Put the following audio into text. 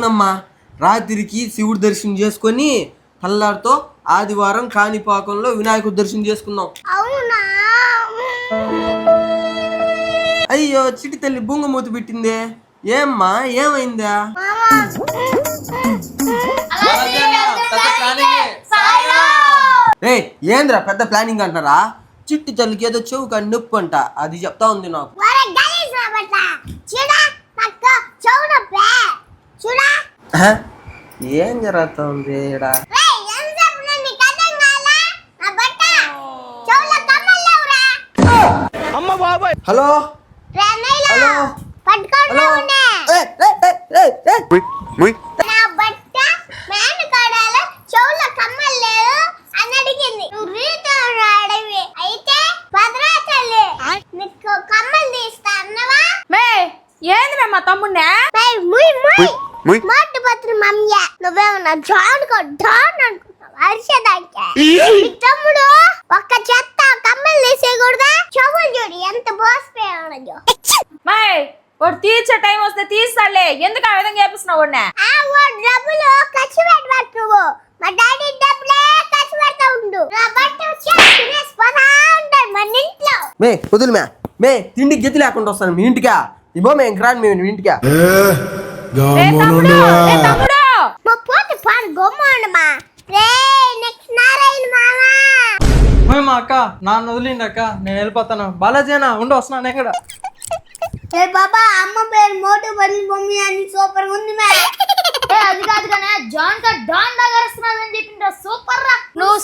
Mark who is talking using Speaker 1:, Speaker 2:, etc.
Speaker 1: అవునమ్మా, రాత్రికి శివుడి దర్శనం చేసుకొని తెల్లారితో ఆదివారం కాణిపాకంలో వినాయకుడి దర్శనం చేసుకున్నాం.
Speaker 2: అవునా?
Speaker 1: అయ్యో చిటి తల్లి బుంగమూతి పెట్టిందే, ఏమ్మా ఏమైందా? రే ఏంద్రా పెద్ద ప్లానింగ్ అంటారా? చిట్టి తల్లికి ఏదో చెవు కానీ నొప్పి అంట, అది చెప్తా ఉంది నాకు. ఏం జరుగుతుంది ఈడ? హలో హలో హలో,
Speaker 2: ఏంది మా తమ్ముడే నువ్వేమన్నా తమ్ముడు ఒక్క చెత్త కమ్మలు తీసేయకూడదా? చెవులు చూడు ఎంత బోసిపోయాడు.
Speaker 3: వాడు తీర్చే టైం వస్తే తీస్తాడులే, ఎందుకు ఆ విధంగా చేపిస్తున్నావు?
Speaker 2: డబ్బులు ఖర్చు పెట్టబట్టు నువ్వు, మా డాడీ డబ్బులే ఖర్చు పెడతా ఉండు. మన ఇంట్లో
Speaker 1: మే వదులు మే తిండికి గతి లేకుండా వస్తాను మీ ఇంటికా? ఇవ్వ మే ఇంక రాను మేము ఇంటికా.
Speaker 2: పోతే పాడు గొమ్మా రే. నెక్స్ట్ నారాయణ మామ
Speaker 4: అక్క నాన్న వదిలిండి అక్క, నేను వెళ్ళిపోతాను. బాలాజీనా ఉండి వస్తున్నాను ఇక్కడ.
Speaker 2: ఏ బాబా, అమ్మ పేరు మోటు బల్లి బొమ్మి అని సూపర్ ఉంది మే.
Speaker 3: అది కాదు కానీ జాన్ గా డాన్ లాగా అరుస్తున్నావు అని చెప్పిండ్రా. సూపర్ రా నువ్వు.